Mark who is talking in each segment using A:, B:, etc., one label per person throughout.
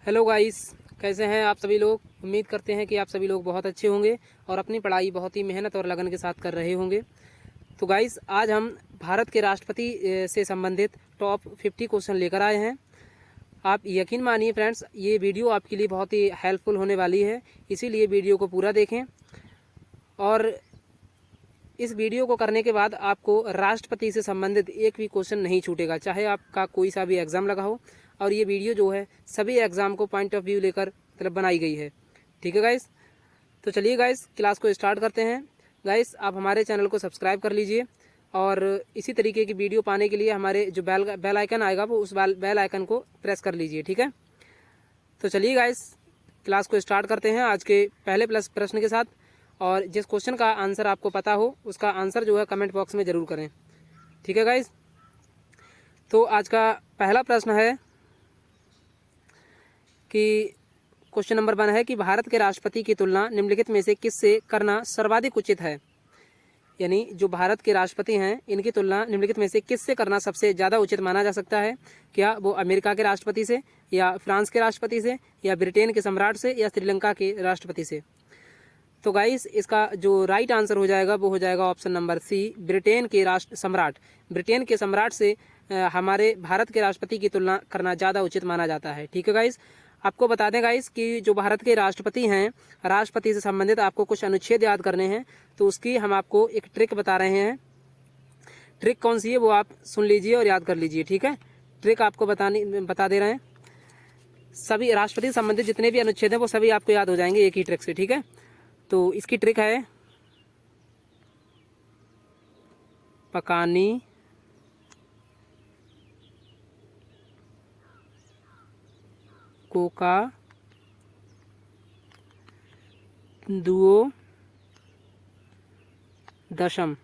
A: Hello guys, कैसे हैं आप सभी लोग। उम्मीद करते हैं कि आप सभी लोग बहुत अच्छे होंगे और अपनी पढ़ाई बहुत ही मेहनत और लगन के साथ कर रहे होंगे। तो गाइस, आज हम भारत के राष्ट्रपति से संबंधित टॉप 50 क्वेश्चन लेकर आए हैं। आप यकीन मानिए फ्रेंड्स, ये वीडियो आपके लिए बहुत ही हेल्पफुल होने वाली है, इसीलिए वीडियो को पूरा देखें। और इस वीडियो को करने के बाद आपको राष्ट्रपति से संबंधित एक भी क्वेश्चन नहीं छूटेगा, चाहे आपका कोई सा भी एग्ज़ाम लगा हो। और ये वीडियो जो है सभी एग्ज़ाम को पॉइंट ऑफ व्यू लेकर मतलब बनाई गई है। ठीक है गाइस, तो चलिए गाइस क्लास को स्टार्ट करते हैं। गाइस, आप हमारे चैनल को सब्सक्राइब कर लीजिए और इसी तरीके की वीडियो पाने के लिए हमारे जो बेल आइकन आएगा वो उस बेल आइकन को प्रेस कर लीजिए। ठीक है, तो चलिए गाइस क्लास को स्टार्ट करते हैं आज के पहले प्रश्न के साथ। और जिस क्वेश्चन का आंसर आपको पता हो उसका आंसर जो है कमेंट बॉक्स में ज़रूर करें। ठीक है गाइस, तो आज का पहला प्रश्न है कि क्वेश्चन नंबर 1 है कि भारत के राष्ट्रपति की तुलना निम्नलिखित में से किससे करना सर्वाधिक उचित है। यानी जो भारत के राष्ट्रपति हैं इनकी तुलना निम्नलिखित में से किससे करना सबसे ज़्यादा उचित माना जा सकता है। क्या वो अमेरिका के राष्ट्रपति से, या फ्रांस के राष्ट्रपति से, या ब्रिटेन के सम्राट से, या श्रीलंका के राष्ट्रपति से। तो गाइस, इसका जो राइट आंसर हो जाएगा वो हो जाएगा ऑप्शन नंबर सी, ब्रिटेन के सम्राट। ब्रिटेन के सम्राट से हमारे भारत के राष्ट्रपति की तुलना करना ज़्यादा उचित माना जाता है। ठीक है गाइस, आपको बता दें गाइस कि जो भारत के राष्ट्रपति हैं, राष्ट्रपति से संबंधित आपको कुछ अनुच्छेद याद करने हैं, तो उसकी हम आपको एक ट्रिक बता रहे हैं। ट्रिक कौन सी है वो आप सुन लीजिए और याद कर लीजिए। ठीक है, ट्रिक आपको बता दे रहे हैं। सभी राष्ट्रपति से संबंधित जितने भी अनुच्छेद हैं वो सभी आपको याद हो जाएंगे एक ही ट्रिक से। ठीक है, तो इसकी ट्रिक है पकानी कोका दुओ दशम।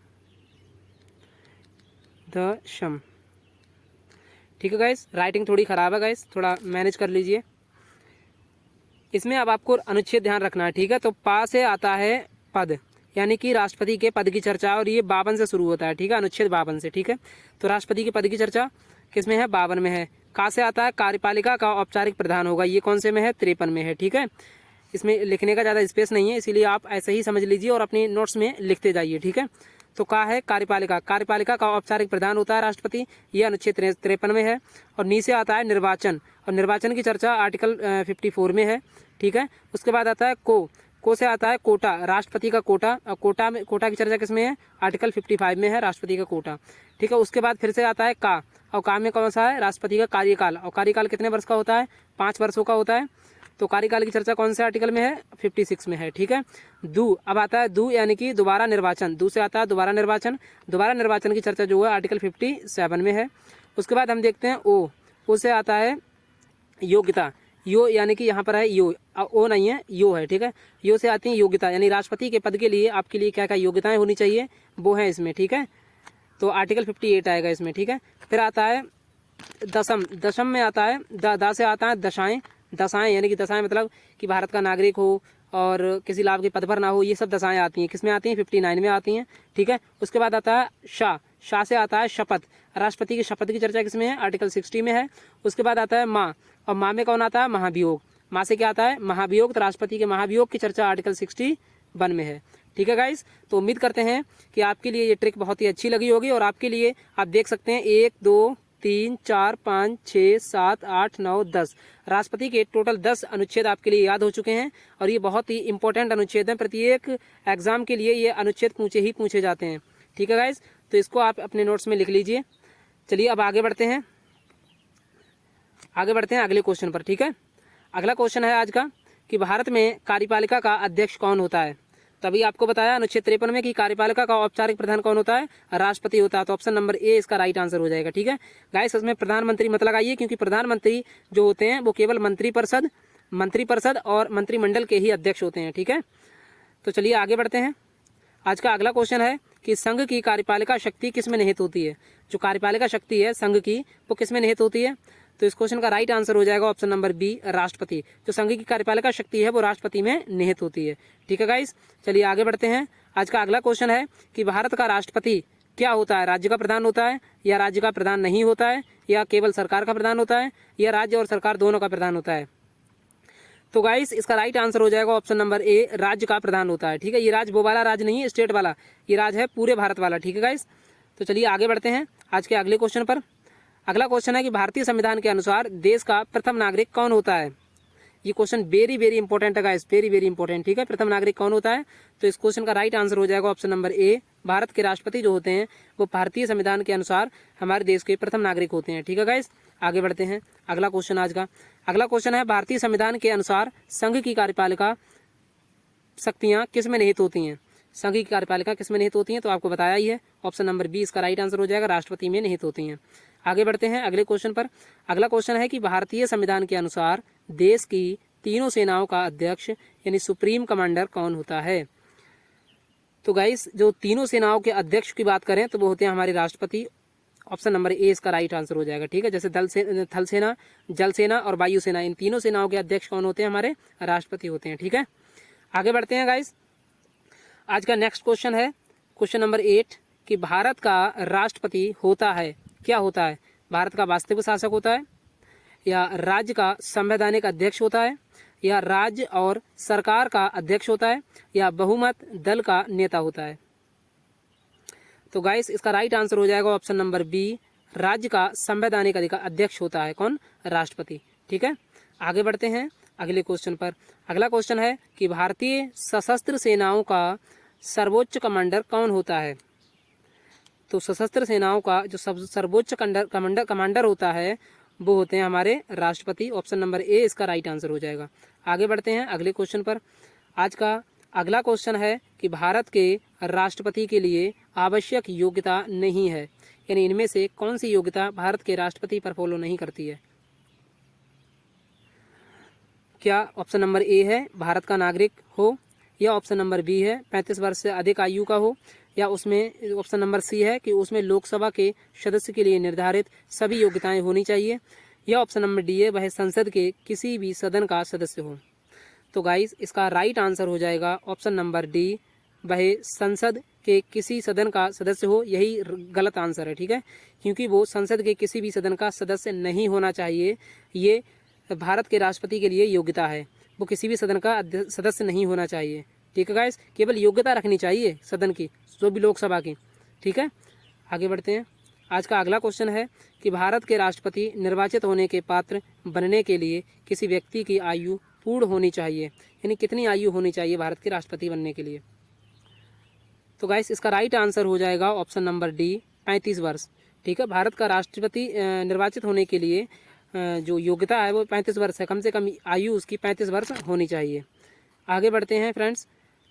A: ठीक है गाइस, राइटिंग थोड़ी ख़राब है गाइस, थोड़ा मैनेज कर लीजिए। इसमें अब आपको अनुच्छेद ध्यान रखना है। ठीक है, तो पा से आता है पद, यानी कि राष्ट्रपति के पद की चर्चा, और ये 52 से शुरू होता है। ठीक है, अनुच्छेद 52 से। ठीक है, तो राष्ट्रपति के पद की चर्चा किस में है? 52 में है। का से आता है कार्यपालिका का औपचारिक प्रधान होगा, ये कौन से में है? 53 में है। ठीक है, इसमें लिखने का ज़्यादा स्पेस नहीं है, इसीलिए आप ऐसे ही समझ लीजिए और अपनी नोट्स में लिखते जाइए। ठीक है, तो का है कार्यपालिका, कार्यपालिका का औपचारिक प्रधान होता है राष्ट्रपति, ये अनुच्छेद 53 में है। और नी से आता है निर्वाचन, और निर्वाचन की चर्चा आर्टिकल 54 में है। ठीक है, उसके बाद आता है को से आता है कोटा, राष्ट्रपति का कोटा, और कोटा की चर्चा किसमें है? आर्टिकल 55 में है, राष्ट्रपति का कोटा। ठीक है, उसके बाद फिर से आता है का, और का में कौन सा है? राष्ट्रपति का कार्यकाल, और कार्यकाल कितने वर्ष का होता है? 5 वर्षों का होता है। तो कार्यकाल की चर्चा कौन से आर्टिकल में है? 56 में है। ठीक है, दू अब आता है दू, यानी कि दोबारा निर्वाचन, दू से आता है दोबारा निर्वाचन। दोबारा निर्वाचन की चर्चा जो है आर्टिकल 57 में है। उसके बाद हम देखते हैं ओ से आता है योग्यता, यो यानी कि यहाँ पर है यो, ओ नहीं है, यो है। ठीक है, यो से आती है योग्यता, यानी राष्ट्रपति के पद के लिए आपके लिए क्या क्या योग्यताएं होनी चाहिए वो है इसमें। ठीक है, तो आर्टिकल 58 आएगा इसमें। ठीक है, फिर आता है दशम में आता है दा से आता है दशाएं, यानी कि दशाएं मतलब कि भारत का नागरिक हो और किसी लाभ के पद पर ना हो, ये सब दशाएं आती हैं। किसमें आती हैं? 59 में आती हैं। ठीक है, उसके बाद आता है शाह से आता है शपथ, राष्ट्रपति की शपथ की चर्चा किसमें है? आर्टिकल 60 में है। उसके बाद आता है माँ, और माँ में कौन आता है? महाभियोग, माँ से क्या आता है? महाभियोग, तो राष्ट्रपति के महाभियोग की चर्चा आर्टिकल 61 में है। ठीक है गाइस, तो उम्मीद करते हैं कि आपके लिए ये ट्रिक बहुत ही अच्छी लगी होगी, और आपके लिए आप देख सकते हैं 1 2 3 4 5 6 7 8 9 10 राष्ट्रपति के टोटल 10 अनुच्छेद आपके लिए याद हो चुके हैं, और ये बहुत ही इंपॉर्टेंट अनुच्छेद हैं। प्रत्येक एग्जाम के लिए ये अनुच्छेद पूछे जाते हैं। ठीक है गाइस, तो इसको आप अपने नोट्स में लिख लीजिए। चलिए अब आगे बढ़ते हैं अगले क्वेश्चन पर। ठीक है, अगला क्वेश्चन है आज का कि भारत में कार्यपालिका का अध्यक्ष कौन होता है। तभी आपको बताया अनुच्छेद 53 में कि कार्यपालिका का औपचारिक प्रधान कौन होता है? राष्ट्रपति होता है। तो ऑप्शन नंबर ए इसका राइट आंसर हो जाएगा। ठीक है गाइस, इसमें प्रधानमंत्री मत लगाइए, क्योंकि प्रधानमंत्री जो होते हैं वो केवल मंत्रिपरिषद और मंत्रिमंडल के ही अध्यक्ष होते हैं। ठीक है, तो चलिए आगे बढ़ते हैं। आज का अगला क्वेश्चन है कि संघ की कार्यपालिका शक्ति किस में निहित होती है। जो कार्यपालिका शक्ति है संघ की वो किस में निहित होती है? तो इस क्वेश्चन का राइट आंसर हो जाएगा ऑप्शन नंबर बी, राष्ट्रपति। जो संघ की कार्यपालिका शक्ति है वो राष्ट्रपति में निहित होती है। ठीक है गाइस, चलिए आगे बढ़ते हैं। आज का अगला क्वेश्चन है कि भारत का राष्ट्रपति क्या होता है? राज्य का प्रधान होता है, या राज्य का प्रधान नहीं होता है, या केवल सरकार का प्रधान होता है, या राज्य और सरकार दोनों का प्रधान होता है? तो गाइस इसका राइट आंसर हो जाएगा ऑप्शन नंबर ए, राज्य का प्रधान होता है। ठीक है, ये राज्य वो वाला राज्य नहीं है स्टेट वाला, ये राज्य है पूरे भारत वाला। ठीक है गाइस, तो चलिए आगे बढ़ते हैं आज के अगले क्वेश्चन पर। अगला क्वेश्चन है कि भारतीय संविधान के अनुसार देश का प्रथम नागरिक कौन होता है। ये क्वेश्चन वेरी वेरी इंपॉर्टेंट है गाइस, वेरी वेरी इंपॉर्टेंट। ठीक है, प्रथम नागरिक कौन होता है, तो इस क्वेश्चन का राइट आंसर हो जाएगा ऑप्शन नंबर ए, भारत के राष्ट्रपति जो होते हैं वो भारतीय संविधान के अनुसार हमारे देश के प्रथम नागरिक होते हैं। ठीक है गाइस, आगे बढ़ते हैं अगला क्वेश्चन आज का। अगला क्वेश्चन है भारतीय संविधान के अनुसार संघ की कार्यपालिका शक्तियां किस में निहित होती हैं। संघ की कार्यपालिका किस में निहित होती हैं, तो आपको बताया ही है, ऑप्शन नंबर बी इसका राइट आंसर हो जाएगा, राष्ट्रपति में निहित होती हैं। आगे बढ़ते हैं अगले क्वेश्चन पर। अगला क्वेश्चन है कि भारतीय संविधान के अनुसार देश की तीनों सेनाओं का अध्यक्ष यानी सुप्रीम कमांडर कौन होता है। तो गाइस जो तीनों सेनाओं के अध्यक्ष की बात करें तो वो होते हैं हमारे राष्ट्रपति। ऑप्शन नंबर ए इसका राइट आंसर हो जाएगा। ठीक है, जैसे थल सेना, जल सेना और वायु सेना, इन तीनों सेनाओं के अध्यक्ष कौन होते हैं, हमारे राष्ट्रपति होते हैं। ठीक है, आगे बढ़ते हैं गाइस। आज का नेक्स्ट क्वेश्चन है क्वेश्चन नंबर 8 कि भारत का राष्ट्रपति होता है, क्या होता है, भारत का वास्तविक शासक होता है, या राज्य का संवैधानिक अध्यक्ष होता है, या राज्य और सरकार का अध्यक्ष होता है, या बहुमत दल का नेता होता है। तो गाइस इसका राइट आंसर हो जाएगा ऑप्शन नंबर बी, राज्य का संवैधानिक अध्यक्ष होता है कौन, राष्ट्रपति। ठीक है, आगे बढ़ते हैं अगले क्वेश्चन पर। अगला क्वेश्चन है कि भारतीय सशस्त्र सेनाओं का सर्वोच्च कमांडर कौन होता है। तो सशस्त्र सेनाओं का जो सर्वोच्च कमांडर होता है वो होते हैं हमारे राष्ट्रपति। ऑप्शन नंबर ए इसका राइट आंसर हो जाएगा। आगे बढ़ते हैं अगले क्वेश्चन पर। आज का अगला क्वेश्चन है कि भारत के राष्ट्रपति के लिए आवश्यक योग्यता नहीं है, यानी इनमें से कौन सी योग्यता भारत के राष्ट्रपति पर फॉलो नहीं करती है। क्या ऑप्शन नंबर ए है भारत का नागरिक हो, या ऑप्शन नंबर बी है 35 वर्ष से अधिक आयु का हो, या उसमें ऑप्शन नंबर सी है कि उसमें लोकसभा के सदस्य के लिए निर्धारित सभी योग्यताएं होनी चाहिए, या ऑप्शन नंबर डी है वह संसद के किसी भी सदन का सदस्य हो। तो गाइस इसका राइट आंसर हो जाएगा ऑप्शन नंबर डी, वह संसद के किसी सदन का सदस्य हो। यही गलत आंसर है। ठीक है, क्योंकि वो संसद के किसी भी सदन का सदस्य नहीं होना चाहिए। ये भारत के राष्ट्रपति के लिए योग्यता है, वो किसी भी सदन का सदस्य नहीं होना चाहिए। ठीक है गाइस, केवल योग्यता रखनी चाहिए सदन की, जो भी लोकसभा की। ठीक है, आगे बढ़ते हैं। आज का अगला क्वेश्चन है कि भारत के राष्ट्रपति निर्वाचित होने के पात्र बनने के लिए किसी व्यक्ति की आयु पूर्ण होनी चाहिए, यानी कितनी आयु होनी चाहिए भारत के राष्ट्रपति बनने के लिए। तो गाइस इसका राइट आंसर हो जाएगा ऑप्शन नंबर डी, 35 वर्ष। ठीक है, भारत का राष्ट्रपति निर्वाचित होने के लिए जो योग्यता है वो 35 वर्ष है, कम से कम आयु उसकी 35 वर्ष होनी चाहिए। आगे बढ़ते हैं फ्रेंड्स।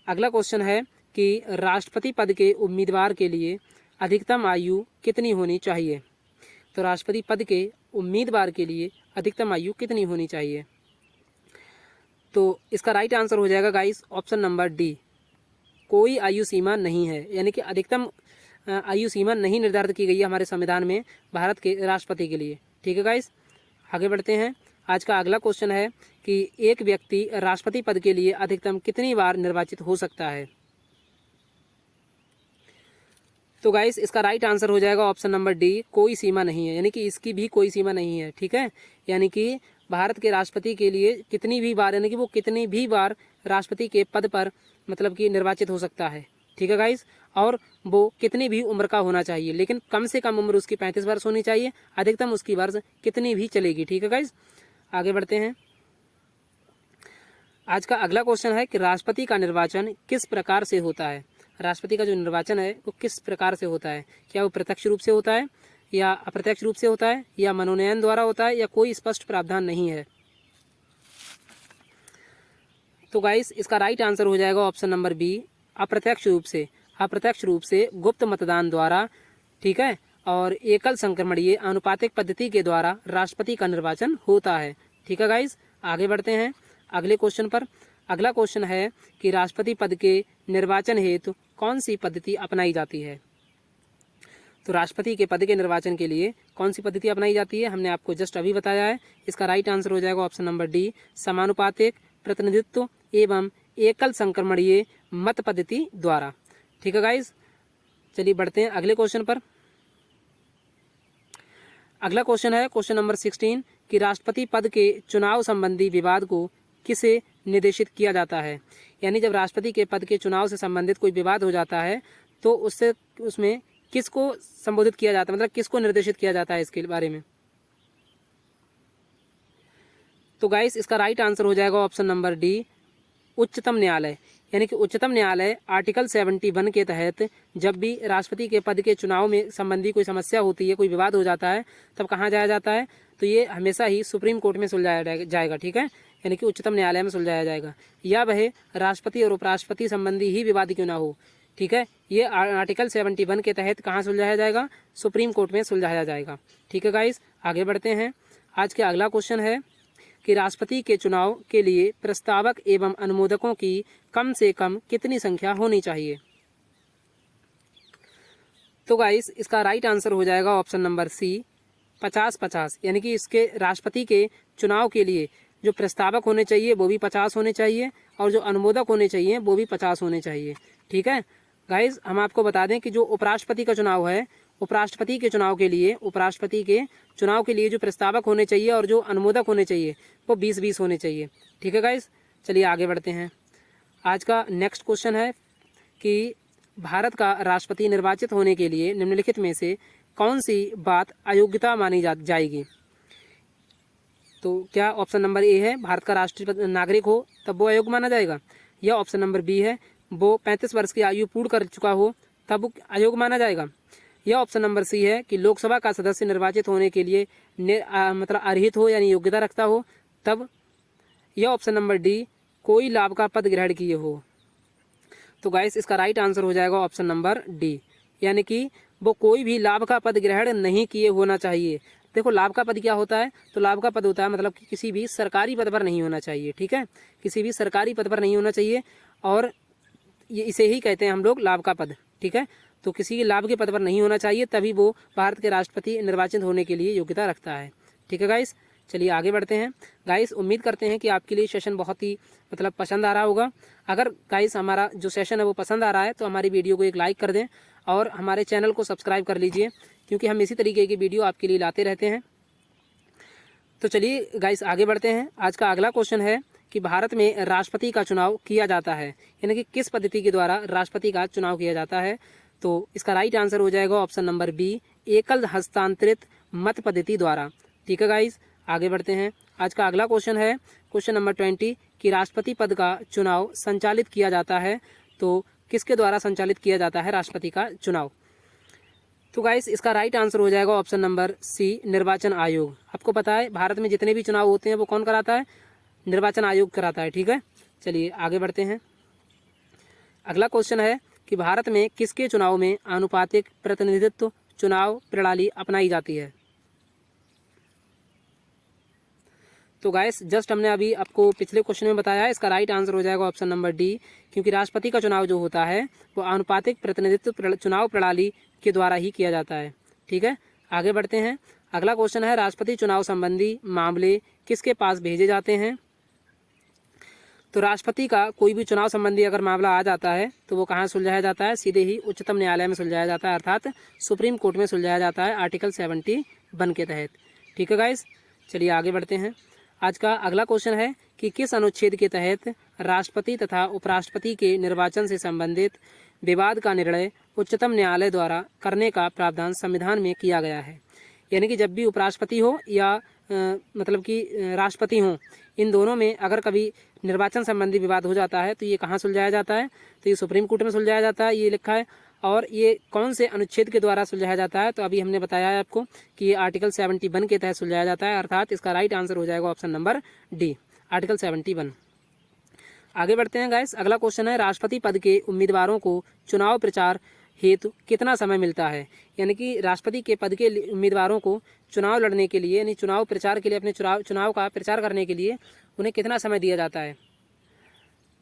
A: अगला क्वेश्चन है कि राष्ट्रपति पद के उम्मीदवार के लिए अधिकतम आयु कितनी होनी चाहिए। तो राष्ट्रपति पद के उम्मीदवार के लिए अधिकतम आयु कितनी होनी चाहिए। तो इसका राइट आंसर हो जाएगा गाइस ऑप्शन नंबर डी, कोई आयु सीमा नहीं है, यानी कि अधिकतम आयु सीमा नहीं निर्धारित की गई है हमारे संविधान में भारत के राष्ट्रपति के लिए। ठीक है गाइस, आगे बढ़ते हैं। आज का अगला क्वेश्चन है कि एक व्यक्ति राष्ट्रपति पद के लिए अधिकतम कितनी बार निर्वाचित हो सकता है। तो गाइस इसका राइट आंसर हो जाएगा ऑप्शन नंबर डी, कोई सीमा नहीं है, यानी कि इसकी भी कोई सीमा नहीं है। ठीक है, यानी कि भारत के राष्ट्रपति के लिए कितनी भी बार, यानी कि वो कितनी भी बार राष्ट्रपति के पद पर मतलब कि निर्वाचित हो सकता है। ठीक है गाइस, और वो कितनी भी उम्र का होना चाहिए, लेकिन कम से कम उम्र उसकी 35 वर्ष होनी चाहिए, अधिकतम उसकी वर्ष कितनी भी चलेगी। ठीक है गाइस, आगे बढ़ते हैं। आज का अगला क्वेश्चन है कि राष्ट्रपति का निर्वाचन किस प्रकार से होता है। राष्ट्रपति का जो निर्वाचन है वो किस प्रकार से होता है, क्या वो प्रत्यक्ष रूप से होता है, या अप्रत्यक्ष रूप से होता है, या मनोनयन द्वारा होता है, या कोई स्पष्ट प्रावधान नहीं है। तो गाइस इसका राइट आंसर हो जाएगा ऑप्शन नंबर बी, अप्रत्यक्ष रूप से। अप्रत्यक्ष रूप से गुप्त मतदान द्वारा, ठीक है, और एकल संक्रमणीय आनुपातिक पद्धति के द्वारा राष्ट्रपति का निर्वाचन होता है। ठीक है गाइस, आगे बढ़ते हैं अगले क्वेश्चन पर। अगला क्वेश्चन है कि राष्ट्रपति पद के निर्वाचन हेतु कौन सी पद्धति अपनाई जाती है। तो राष्ट्रपति के पद के निर्वाचन के लिए कौन सी पद्धति अपनाई जाती है, हमने आपको जस्ट अभी बताया है। इसका राइट आंसर हो जाएगा ऑप्शन नंबर डी, समानुपातिक प्रतिनिधित्व एवं एकल संक्रमणीय मत पद्धति द्वारा। ठीक है गाइस, चलिए बढ़ते हैं अगले क्वेश्चन पर। अगला क्वेश्चन है क्वेश्चन नंबर 16 कि राष्ट्रपति पद के चुनाव संबंधी विवाद को किसे निर्देशित किया जाता है। यानी जब राष्ट्रपति के पद के चुनाव से संबंधित कोई विवाद हो जाता है तो उसमें किसको संबोधित किया जाता है, मतलब किसको निर्देशित किया जाता है इसके बारे में। तो गाइस इसका राइट आंसर हो जाएगा ऑप्शन नंबर डी, उच्चतम न्यायालय। यानी कि उच्चतम न्यायालय आर्टिकल 71 के तहत जब भी राष्ट्रपति के पद के चुनाव में संबंधी कोई समस्या होती है, कोई विवाद हो जाता है, तब कहाँ जाया जाता है, तो ये हमेशा ही सुप्रीम कोर्ट में सुलझाया जाएगा। ठीक है, यानी कि उच्चतम न्यायालय में सुलझाया जाएगा, या वह राष्ट्रपति और उपराष्ट्रपति संबंधी ही विवाद क्यों ना हो। ठीक है, ये आर्टिकल 71 के तहत कहाँ सुलझाया जाएगा, सुप्रीम कोर्ट में सुलझाया जाएगा। ठीक है गाइस, आगे बढ़ते हैं। आज के अगला क्वेश्चन है कि राष्ट्रपति के चुनाव के लिए प्रस्तावक एवं अनुमोदकों की कम से कम कितनी संख्या होनी चाहिए। तो गाइस इसका राइट आंसर हो जाएगा ऑप्शन नंबर सी, 50-50। यानी कि इसके राष्ट्रपति के चुनाव के लिए जो प्रस्तावक होने चाहिए वो भी 50 होने चाहिए और जो अनुमोदक होने चाहिए वो भी 50 होने चाहिए। ठीक है गाइस, हम आपको बता दें कि जो उपराष्ट्रपति का चुनाव है, उपराष्ट्रपति के चुनाव के लिए जो प्रस्तावक होने चाहिए और जो अनुमोदक होने चाहिए वो 20-20 होने चाहिए। ठीक है गाइस, चलिए आगे बढ़ते हैं। आज का नेक्स्ट क्वेश्चन है कि भारत का राष्ट्रपति निर्वाचित होने के लिए निम्नलिखित में से कौन सी बात अयोग्यता मानी जाएगी। तो क्या ऑप्शन नंबर ए है, भारत का राष्ट्रीय नागरिक हो तब वो अयोग्य माना जाएगा, या ऑप्शन नंबर बी है, वो 35 वर्ष की आयु पूर्ण कर चुका हो तब वो अयोग्य माना जाएगा, या ऑप्शन नंबर सी है कि लोकसभा का सदस्य निर्वाचित होने के लिए मतलब अर्हित हो यानी योग्यता रखता हो तब, या ऑप्शन नंबर डी कोई लाभ का पद ग्रहण किए हो। तो गाइस इसका राइट आंसर हो जाएगा ऑप्शन नंबर डी, यानी कि वो कोई भी लाभ का पद ग्रहण नहीं किए होना चाहिए। देखो लाभ का पद क्या होता है, तो लाभ का पद होता है मतलब कि किसी भी सरकारी पद पर नहीं होना चाहिए। ठीक है, किसी भी सरकारी पद पर नहीं होना चाहिए और ये इसे ही कहते हैं हम लोग लाभ का पद। ठीक है, तो किसी लाभ के पद पर नहीं होना चाहिए तभी वो भारत के राष्ट्रपति निर्वाचित होने के लिए योग्यता रखता है। ठीक है गाइस, चलिए आगे बढ़ते हैं। गाइस उम्मीद करते हैं कि आपके लिए सेशन बहुत ही मतलब पसंद आ रहा होगा। अगर गाइस हमारा जो सेशन है वो पसंद आ रहा है तो हमारी वीडियो को एक लाइक कर दें और हमारे चैनल को सब्सक्राइब कर लीजिए, क्योंकि हम इसी तरीके की वीडियो आपके लिए लाते रहते हैं। तो चलिए गाइस आगे बढ़ते हैं। आज का अगला क्वेश्चन है कि भारत में राष्ट्रपति का चुनाव किया जाता है, यानी कि किस पद्धति के द्वारा राष्ट्रपति का चुनाव किया जाता है। तो इसका राइट आंसर हो जाएगा ऑप्शन नंबर बी, एकल हस्तांतरित मत पद्धति द्वारा। ठीक है गाइस, आगे बढ़ते हैं। आज का अगला क्वेश्चन है क्वेश्चन नंबर 20 कि राष्ट्रपति पद का चुनाव संचालित किया जाता है, तो किसके द्वारा संचालित किया जाता है राष्ट्रपति का चुनाव। तो गाइस इसका राइट आंसर हो जाएगा ऑप्शन नंबर सी, निर्वाचन आयोग। आपको पता है भारत में जितने भी चुनाव होते हैं वो कौन कराता है, निर्वाचन आयोग कराता है। ठीक है, चलिए आगे बढ़ते हैं। अगला क्वेश्चन है कि भारत में किसके चुनाव में आनुपातिक प्रतिनिधित्व चुनाव प्रणाली अपनाई जाती है। तो गाइस जस्ट हमने अभी आपको पिछले क्वेश्चन में बताया है, इसका राइट आंसर हो जाएगा ऑप्शन नंबर डी, क्योंकि राष्ट्रपति का चुनाव जो होता है वो आनुपातिक प्रतिनिधित्व चुनाव प्रणाली के द्वारा ही किया जाता है। ठीक है, आगे बढ़ते हैं। अगला क्वेश्चन है राष्ट्रपति चुनाव संबंधी मामले किसके पास भेजे जाते हैं। तो राष्ट्रपति का कोई भी चुनाव संबंधी अगर मामला आ जाता है तो वो कहाँ सुलझाया जाता है, सीधे ही उच्चतम न्यायालय में सुलझाया जाता है, अर्थात सुप्रीम कोर्ट में सुलझाया जाता है आर्टिकल 71 के तहत। ठीक है गाइस, चलिए आगे बढ़ते हैं। आज का अगला क्वेश्चन है कि किस अनुच्छेद के तहत राष्ट्रपति तथा उपराष्ट्रपति के निर्वाचन से संबंधित विवाद का निर्णय उच्चतम न्यायालय द्वारा करने का प्रावधान संविधान में किया गया है। यानी कि जब भी उपराष्ट्रपति हो या मतलब कि राष्ट्रपति हो, इन दोनों में अगर कभी निर्वाचन संबंधी विवाद हो जाता है तो ये कहाँ सुलझाया जाता है, तो ये सुप्रीम कोर्ट में सुलझाया जाता है, ये लिखा है। और ये कौन से अनुच्छेद के द्वारा सुलझाया जाता है, तो अभी हमने बताया है आपको कि ये आर्टिकल 71 के तहत सुलझाया जाता है, अर्थात इसका राइट आंसर हो जाएगा ऑप्शन नंबर डी, आर्टिकल 71। आगे बढ़ते हैं गाइस। अगला क्वेश्चन है राष्ट्रपति पद के उम्मीदवारों को चुनाव प्रचार हेतु कितना समय मिलता है। यानी कि राष्ट्रपति के पद के उम्मीदवारों को चुनाव लड़ने के लिए यानी चुनाव प्रचार के लिए अपने चुनाव का प्रचार करने के लिए उन्हें कितना समय दिया जाता है।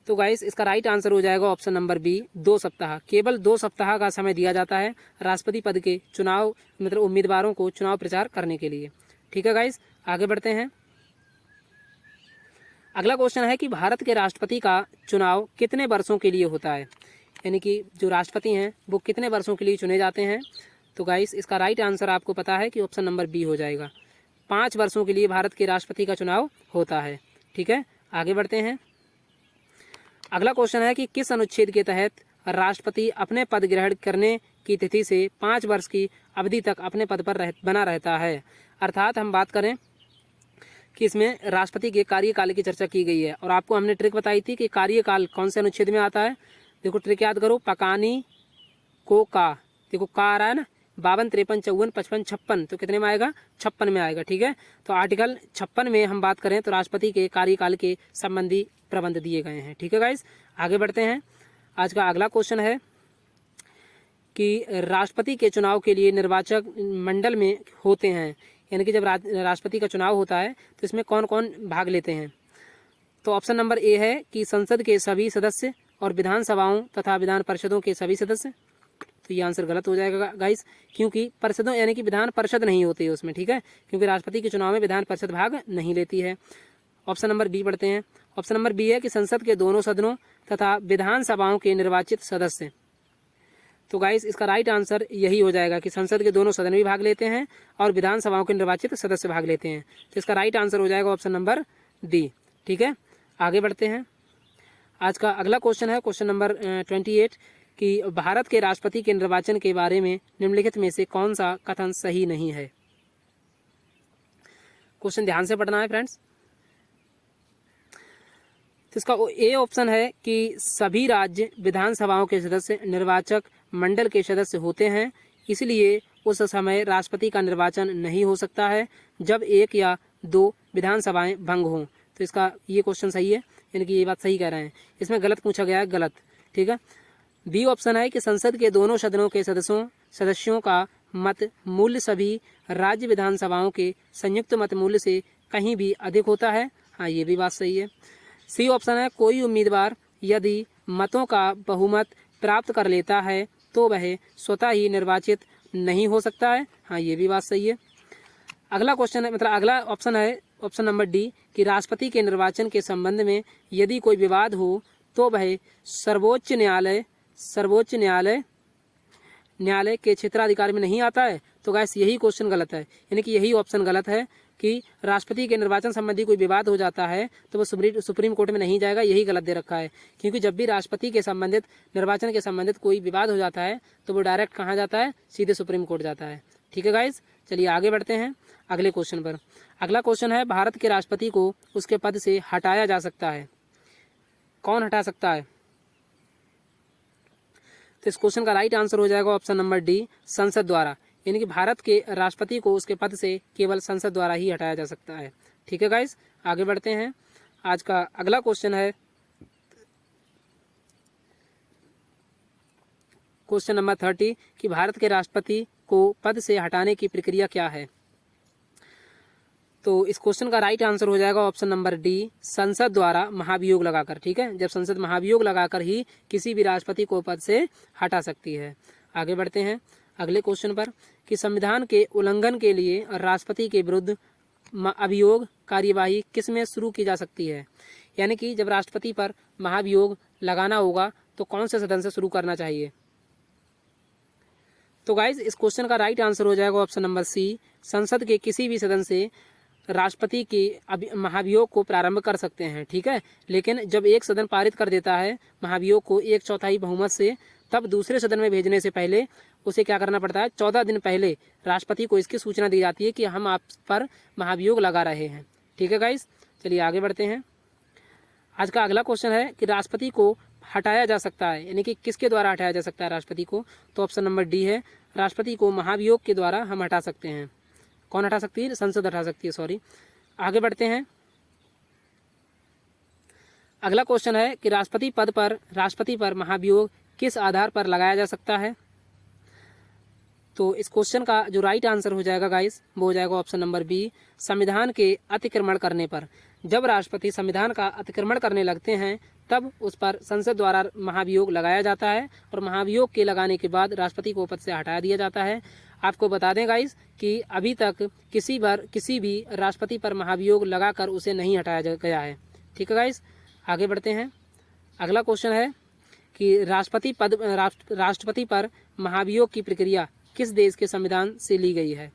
A: तो गाइस इसका राइट आंसर हो जाएगा ऑप्शन नंबर बी, 2 सप्ताह। केवल 2 सप्ताह का समय दिया जाता है राष्ट्रपति पद के चुनाव मतलब उम्मीदवारों को चुनाव प्रचार करने के लिए। ठीक है गाइस, आगे बढ़ते हैं। अगला क्वेश्चन है कि भारत के राष्ट्रपति का चुनाव कितने वर्षों के लिए होता है, यानी कि जो राष्ट्रपति हैं वो कितने वर्षों के लिए चुने जाते हैं। तो गाइस इसका राइट आंसर आपको पता है कि ऑप्शन नंबर बी हो जाएगा, 5 वर्षों के लिए भारत के राष्ट्रपति का चुनाव होता है। ठीक है, आगे बढ़ते हैं। अगला क्वेश्चन है कि किस अनुच्छेद के तहत राष्ट्रपति अपने पद ग्रहण करने की तिथि से 5 वर्ष की अवधि तक अपने पद पर बना रहता है। अर्थात हम बात करें कि इसमें राष्ट्रपति के कार्यकाल की चर्चा की गई है और आपको हमने ट्रिक बताई थी कि कार्यकाल कौन से अनुच्छेद में आता है। देखो ट्रिक याद करो, पकानी को का, देखो का आ रहा है ना, 52, 53, 54, 55, 56, तो कितने में आएगा? 56 में आएगा। ठीक है, तो आर्टिकल 56 में हम बात करें तो राष्ट्रपति के कार्यकाल के संबंधी प्रबंध दिए गए हैं। ठीक है गाइस, आगे बढ़ते हैं। आज का अगला क्वेश्चन है कि राष्ट्रपति के चुनाव के लिए निर्वाचक मंडल में होते हैं, यानी कि जब राष्ट्रपति का चुनाव होता है तो इसमें कौन कौन भाग लेते हैं। तो ऑप्शन नंबर ए है कि संसद के सभी सदस्य और विधानसभाओं तथा विधान परिषदों के सभी सदस्य। तो ये आंसर गलत हो जाएगा गाइस, क्योंकि परिषदों यानी कि विधान परिषद नहीं होती है उसमें। ठीक है, क्योंकि राष्ट्रपति के चुनाव में विधान परिषद भाग नहीं लेती है। ऑप्शन नंबर बी पढ़ते हैं। ऑप्शन नंबर बी है कि संसद के दोनों सदनों तथा विधानसभाओं के निर्वाचित सदस्य। तो गाइस इसका राइट आंसर यही हो जाएगा कि संसद के दोनों सदन भी भाग लेते हैं और विधानसभाओं के निर्वाचित सदस्य भाग लेते हैं। तो इसका राइट आंसर हो जाएगा ऑप्शन नंबर डी। ठीक है, आगे बढ़ते हैं। आज का अगला क्वेश्चन है क्वेश्चन नंबर 28 कि भारत के राष्ट्रपति के निर्वाचन के बारे में निम्नलिखित में से कौन सा कथन सही नहीं है। क्वेश्चन ध्यान से पढ़ना है फ्रेंड्स। तो इसका ए ऑप्शन है कि सभी राज्य विधानसभाओं के सदस्य निर्वाचक मंडल के सदस्य होते हैं, इसलिए उस समय राष्ट्रपति का निर्वाचन नहीं हो सकता है जब 1 या 2 विधानसभाएं भंग हों। तो इसका ये क्वेश्चन सही है, यानी कि ये बात सही कह रहे हैं। इसमें गलत पूछा गया है, गलत। ठीक है, बी ऑप्शन है कि संसद के दोनों सदनों के सदस्यों का मत मूल्य सभी राज्य विधानसभाओं के संयुक्त मत मूल्य से कहीं भी अधिक होता है। हाँ, ये भी बात सही है। सी ऑप्शन है कोई उम्मीदवार यदि मतों का बहुमत प्राप्त कर लेता है तो वह स्वतः ही निर्वाचित नहीं हो सकता है। हाँ, ये भी बात सही है। अगला क्वेश्चन है, मतलब अगला ऑप्शन है ऑप्शन नंबर डी कि राष्ट्रपति के निर्वाचन के संबंध में यदि कोई विवाद हो तो वह सर्वोच्च न्यायालय के क्षेत्राधिकार में नहीं आता है। तो गाइस यही क्वेश्चन गलत है, यानी कि यही ऑप्शन गलत है कि राष्ट्रपति के निर्वाचन संबंधी कोई विवाद हो जाता है तो वो सुप्रीम कोर्ट में नहीं जाएगा। यही गलत दे रखा है, क्योंकि जब भी राष्ट्रपति के संबंधित निर्वाचन के संबंधित कोई विवाद हो जाता है तो वो डायरेक्ट कहाँ जाता है? सीधे सुप्रीम कोर्ट जाता है। ठीक है गाइस, चलिए आगे बढ़ते हैं अगले क्वेश्चन पर। अगला क्वेश्चन है भारत के राष्ट्रपति को उसके पद से हटाया जा सकता है, कौन हटा सकता है? तो इस क्वेश्चन का राइट आंसर हो जाएगा ऑप्शन नंबर डी, संसद द्वारा, यानी कि भारत के राष्ट्रपति को उसके पद से केवल संसद द्वारा ही हटाया जा सकता है। ठीक है गाइस, आगे बढ़ते हैं। आज का अगला क्वेश्चन है क्वेश्चन नंबर 30 कि भारत के राष्ट्रपति को पद से हटाने की प्रक्रिया क्या है। तो इस क्वेश्चन का राइट आंसर हो जाएगा ऑप्शन नंबर डी, संसद द्वारा महाभियोग लगाकर। ठीक है, जब संसद महाभियोग लगाकर ही किसी भी राष्ट्रपति को पद से हटा सकती है। आगे बढ़ते हैं अगले क्वेश्चन पर कि संविधान के उल्लंघन के लिए राष्ट्रपति के विरुद्ध अभियोग कार्यवाही किस में शुरू की जा सकती है, यानी कि जब राष्ट्रपति पर महाभियोग लगाना होगा तो कौन से सदन से शुरू करना चाहिए। तो गाइज इस क्वेश्चन का राइट आंसर हो जाएगा ऑप्शन नंबर सी, संसद के किसी भी सदन से राष्ट्रपति के महाभियोग को प्रारंभ कर सकते हैं। ठीक है, लेकिन जब एक सदन पारित कर देता है महाभियोग को 1/4 बहुमत से, तब दूसरे सदन में भेजने से पहले उसे क्या करना पड़ता है? 14 दिन पहले राष्ट्रपति को इसकी सूचना दी जाती है कि हम आप पर महाभियोग लगा रहे हैं। ठीक है गाइस, चलिए आगे बढ़ते हैं। आज का अगला क्वेश्चन है कि राष्ट्रपति को हटाया जा सकता है, यानी कि किसके द्वारा हटाया जा सकता है राष्ट्रपति को। तो ऑप्शन नंबर डी है, राष्ट्रपति को महाभियोग के द्वारा हम हटा सकते हैं। कौन हटा सकती है? संसद हटा सकती है, सॉरी। आगे बढ़ते हैं। अगला क्वेश्चन है कि राष्ट्रपति पर महाभियोग किस आधार पर लगाया जा सकता है। तो इस क्वेश्चन का जो राइट आंसर हो जाएगा गाइस वो हो जाएगा ऑप्शन नंबर बी, संविधान के अतिक्रमण करने पर। जब राष्ट्रपति संविधान का अतिक्रमण करने लगते हैं तब उस पर संसद द्वारा महाभियोग लगाया जाता है और महाभियोग के लगाने के बाद राष्ट्रपति को पद से हटा दिया जाता है। आपको बता दें गाइस कि अभी तक किसी भी राष्ट्रपति पर महाभियोग लगाकर उसे नहीं हटाया गया है। ठीक है गाइस, आगे बढ़ते हैं। अगला क्वेश्चन है कि राष्ट्रपति पर महाभियोग की प्रक्रिया किस देश के संविधान से ली गई है,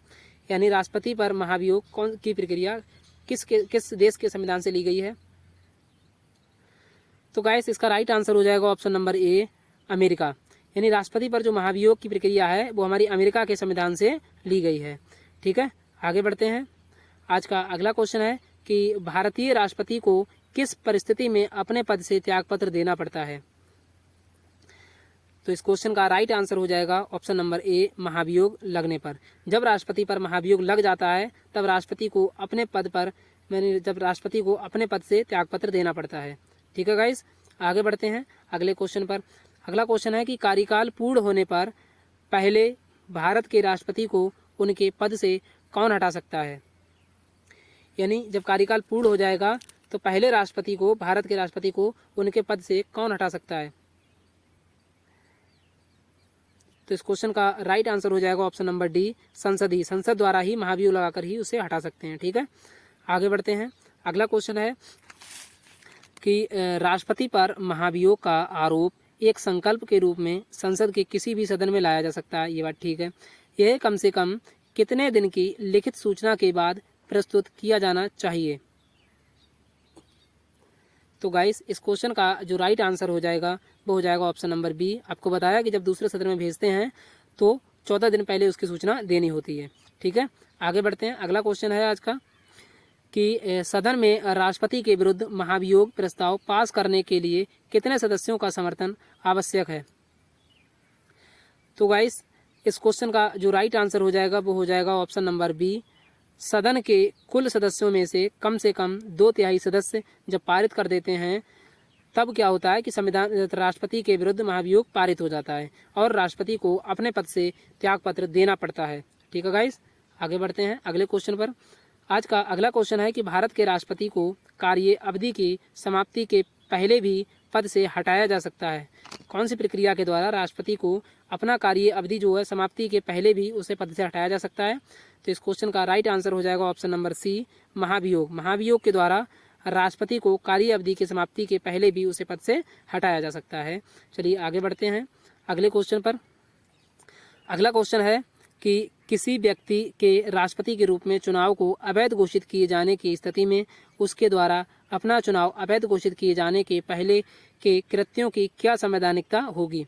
A: यानी राष्ट्रपति पर महाभियोग कौन की प्रक्रिया किस देश के संविधान से ली गई है। तो गाइस इसका राइट आंसर हो जाएगा ऑप्शन नंबर ए, अमेरिका। यानी राष्ट्रपति पर जो महाभियोग की प्रक्रिया है वो हमारी अमेरिका के संविधान से ली गई है। ठीक है, आगे बढ़ते हैं। आज का अगला क्वेश्चन है कि भारतीय राष्ट्रपति को किस परिस्थिति में अपने पद से त्यागपत्र देना पड़ता है। तो इस क्वेश्चन का राइट आंसर हो जाएगा ऑप्शन नंबर ए, महाभियोग लगने पर। जब राष्ट्रपति पर महाभियोग लग जाता है तब राष्ट्रपति को अपने पद से त्यागपत्र देना पड़ता है। ठीक है गाइस, आगे बढ़ते हैं अगले क्वेश्चन पर। अगला क्वेश्चन है कि कार्यकाल पूर्ण होने पर पहले भारत के राष्ट्रपति को उनके पद से कौन हटा सकता है। यानी जब कार्यकाल पूर्ण हो जाएगा तो पहले राष्ट्रपति को, भारत के राष्ट्रपति को उनके पद से कौन हटा सकता है। तो इस क्वेश्चन का राइट आंसर हो जाएगा ऑप्शन नंबर डी, संसद ही। संसद द्वारा ही महाभियोग लगाकर ही उसे हटा सकते हैं। ठीक है, आगे बढ़ते हैं। अगला क्वेश्चन है कि राष्ट्रपति पर महाभियोग का आरोप एक संकल्प के रूप में संसद के किसी भी सदन में लाया जा सकता है। ये बात ठीक है। यह कम से कम कितने दिन की लिखित सूचना के बाद प्रस्तुत किया जाना चाहिए। तो गाइस इस क्वेश्चन का जो राइट आंसर हो जाएगा वो हो जाएगा ऑप्शन नंबर बी। आपको बताया कि जब दूसरे सदन में भेजते हैं तो 14 दिन पहले उसकी सूचना देनी होती है। ठीक है, आगे बढ़ते हैं। अगला क्वेश्चन है आज का कि सदन में राष्ट्रपति के विरुद्ध महाभियोग प्रस्ताव पास करने के लिए कितने सदस्यों का समर्थन आवश्यक है। तो गाइस इस क्वेश्चन का जो राइट आंसर हो जाएगा वो हो जाएगा ऑप्शन नंबर बी। सदन के कुल सदस्यों में से कम 2/3 सदस्य जब पारित कर देते हैं तब क्या होता है कि संविधान राष्ट्रपति के विरुद्ध महाभियोग पारित हो जाता है और राष्ट्रपति को अपने पद से त्यागपत्र देना पड़ता है। ठीक है गाइस, आगे बढ़ते हैं अगले क्वेश्चन पर। आज का अगला क्वेश्चन है कि भारत के राष्ट्रपति को कार्य अवधि की समाप्ति के पहले भी पद से हटाया जा सकता है। कौन सी प्रक्रिया के द्वारा राष्ट्रपति को अपना कार्य अवधि जो है समाप्ति के पहले भी उसे पद से हटाया जा सकता है। तो इस क्वेश्चन का राइट आंसर हो जाएगा ऑप्शन नंबर सी, महाभियोग। महाभियोग के द्वारा राष्ट्रपति को कार्य अवधि की समाप्ति के पहले भी उसे पद से हटाया जा सकता है। चलिए आगे बढ़ते हैं अगले क्वेश्चन पर। अगला क्वेश्चन है कि किसी व्यक्ति के राष्ट्रपति के रूप में चुनाव को अवैध घोषित किए जाने की स्थिति में उसके द्वारा अपना चुनाव अवैध घोषित किए जाने के पहले के कृत्यों की क्या संवैधानिकता होगी।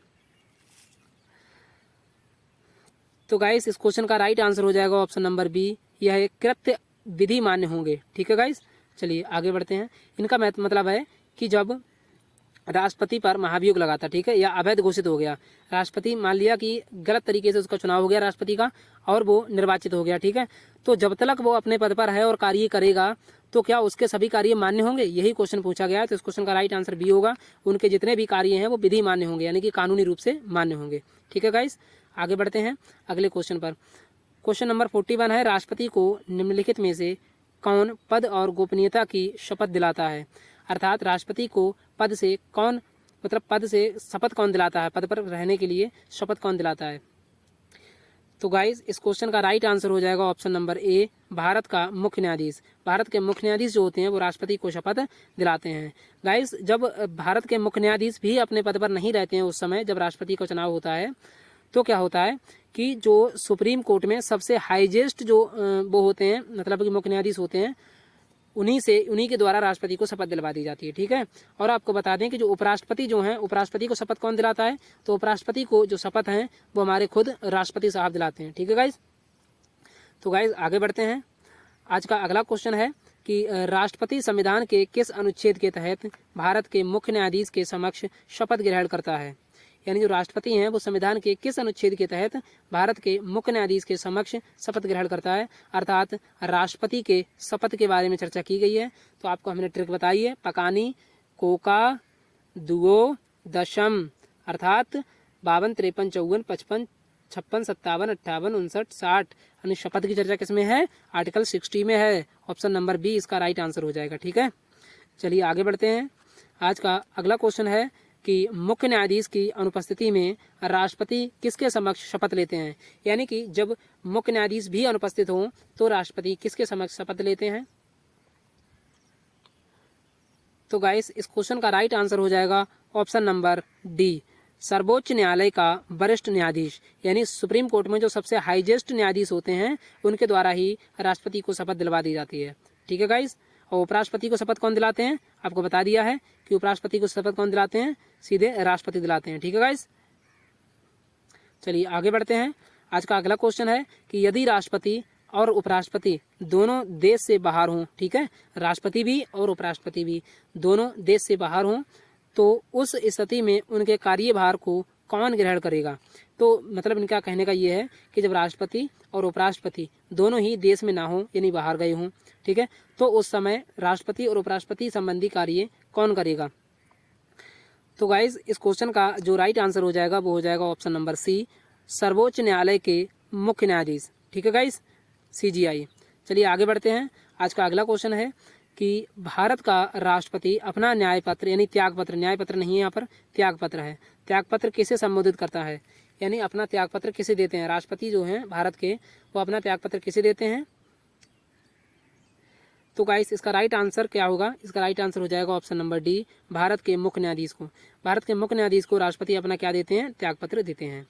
A: तो गाइस इस क्वेश्चन का राइट आंसर हो जाएगा ऑप्शन नंबर बी, यह कृत्य विधि मान्य होंगे। ठीक है गाइस, चलिए आगे बढ़ते हैं। इनका मतलब है कि जब राष्ट्रपति पर महाभियोग लगाता, ठीक है, या अवैध घोषित हो गया, राष्ट्रपति मान लिया कि गलत तरीके से उसका चुनाव हो गया राष्ट्रपति का और वो निर्वाचित हो गया। ठीक है, तो जब तक वो अपने पद पर है और कार्य करेगा तो क्या उसके सभी कार्य मान्य होंगे, यही क्वेश्चन पूछा गया है। तो इस क्वेश्चन का राइट आंसर बी होगा, उनके जितने भी कार्य हैं वो विधि मान्य होंगे, यानी कि कानूनी रूप से मान्य होंगे। ठीक है गाइस, आगे बढ़ते हैं अगले क्वेश्चन पर। क्वेश्चन नंबर 41 है, राष्ट्रपति को निम्नलिखित में से कौन पद और गोपनीयता की शपथ दिलाता है। अर्थात राष्ट्रपति को पद से शपथ कौन दिलाता है, पद पर रहने के लिए शपथ कौन दिलाता है। तो गाइस इस क्वेश्चन का राइट आंसर हो जाएगा ऑप्शन नंबर ए, भारत का मुख्य न्यायाधीश। भारत के मुख्य न्यायाधीश जो होते हैं वो राष्ट्रपति को शपथ दिलाते हैं। गाइस जब भारत के मुख्य न्यायाधीश भी अपने पद पर नहीं रहते हैं उस समय जब राष्ट्रपति का चुनाव होता है, तो क्या होता है कि जो सुप्रीम कोर्ट में सबसे हाईएस्ट जो वो होते हैं, मतलब कि मुख्य न्यायाधीश होते हैं, उन्हीं के द्वारा राष्ट्रपति को शपथ दिलवा दी जाती है। ठीक है, और आपको बता दें कि जो उपराष्ट्रपति जो हैं, उपराष्ट्रपति को शपथ कौन दिलाता है, तो उपराष्ट्रपति को जो शपथ है वो हमारे खुद राष्ट्रपति साहब दिलाते हैं। ठीक है गाइज, तो गाइज आगे बढ़ते हैं। आज का अगला क्वेश्चन है कि राष्ट्रपति संविधान के किस अनुच्छेद के तहत भारत के मुख्य न्यायाधीश के समक्ष शपथ ग्रहण करता है। यानी जो राष्ट्रपति हैं वो संविधान के किस अनुच्छेद के तहत भारत के मुख्य न्यायाधीश के समक्ष शपथ ग्रहण करता है। अर्थात राष्ट्रपति के शपथ के बारे में चर्चा की गई है। तो आपको हमने ट्रिक बताई है, पकानी कोका दुओ दशम, अर्थात 52, 53, 54, 55, 56, 57, 58, 59, 60। यानी शपथ की चर्चा किसमें है, आर्टिकल 60 में है। ऑप्शन नंबर बी इसका राइट आंसर हो जाएगा। ठीक है, चलिए आगे बढ़ते हैं। आज का अगला क्वेश्चन है कि मुख्य न्यायाधीश की अनुपस्थिति में राष्ट्रपति किसके समक्ष शपथ लेते हैं। यानी कि जब मुख्य न्यायाधीश भी अनुपस्थित हों तो राष्ट्रपति किसके समक्ष शपथ लेते हैं। तो गाइस इस क्वेश्चन का राइट आंसर हो जाएगा ऑप्शन नंबर डी, सर्वोच्च न्यायालय का वरिष्ठ न्यायाधीश। यानी सुप्रीम कोर्ट में जो सबसे हाईएस्ट न्यायाधीश होते हैं उनके द्वारा ही राष्ट्रपति को शपथ दिलवा दी जाती है। ठीक है गाइस, और उपराष्ट्रपति को शपथ कौन दिलाते हैं, आपको बता दिया है कि जबकि उपराष्ट्रपति को शपथ कौन दिलाते हैं, सीधे राष्ट्रपति दिलाते हैं। ठीक है गाइस, चलिए आगे बढ़ते हैं। आज का अगला क्वेश्चन है कि यदि राष्ट्रपति और उपराष्ट्रपति दोनों देश से बाहर हों, ठीक है, राष्ट्रपति भी और उपराष्ट्रपति भी दोनों देश से बाहर हों, तो उस स्थिति में उनके कार्यभार को कौन ग्रहण करेगा। तो मतलब इनका कहने का ये है कि जब राष्ट्रपति और उपराष्ट्रपति दोनों ही देश में ना हो, यानी बाहर गए हों, ठीक है, तो उस समय राष्ट्रपति और उपराष्ट्रपति संबंधी कार्य कौन करेगा। तो गाइज इस क्वेश्चन का जो राइट आंसर हो जाएगा वो हो जाएगा ऑप्शन नंबर सी, सर्वोच्च न्यायालय के मुख्य न्यायाधीश। ठीक है गाइज, CJI। चलिए आगे बढ़ते हैं। आज का अगला क्वेश्चन है कि भारत का राष्ट्रपति अपना न्याय पत्र यानी त्याग पत्र, न्याय पत्र नहीं है यहाँ पर, त्याग पत्र है, त्याग पत्र किसे संबोधित करता है, यानी अपना त्याग पत्र किसे देते हैं। राष्ट्रपति जो हैं भारत के वो अपना त्याग पत्र किसे देते हैं। तो गाइस इसका राइट आंसर क्या होगा, इसका राइट आंसर हो जाएगा ऑप्शन नंबर डी, भारत के मुख्य न्यायाधीश को। भारत के मुख्य न्यायाधीश को राष्ट्रपति अपना क्या देते हैं, त्याग पत्र देते हैं।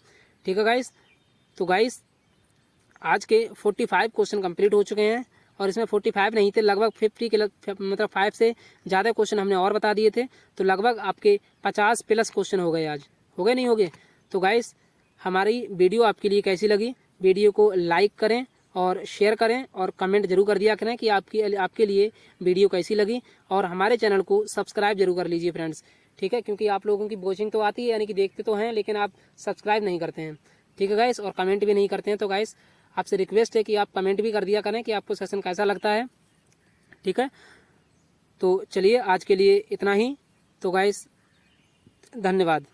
A: ठीक है गाइस, तो गाइस आज के 45 क्वेश्चन कंप्लीट हो चुके हैं और इसमें 45 नहीं थे, लगभग 50 के मतलब 5 से ज़्यादा क्वेश्चन हमने और बता दिए थे, तो लगभग आपके 50 प्लस क्वेश्चन हो गए आज, हो गए नहीं हो गए। तो गाइस हमारी वीडियो आपके लिए कैसी लगी, वीडियो को लाइक करें और शेयर करें और कमेंट जरूर कर दिया करें कि आपके लिए वीडियो कैसी लगी, और हमारे चैनल को सब्सक्राइब जरूर कर लीजिए फ्रेंड्स। ठीक है, क्योंकि आप लोगों की वॉचिंग तो आती है, यानी कि देखते तो हैं, लेकिन आप सब्सक्राइब नहीं करते हैं। ठीक है गाइस, और कमेंट भी नहीं करते हैं। तो गाइस आपसे रिक्वेस्ट है कि आप कमेंट भी कर दिया करें कि आपको सेशन कैसा लगता है। ठीक है, तो चलिए आज के लिए इतना ही। तो गाइस धन्यवाद।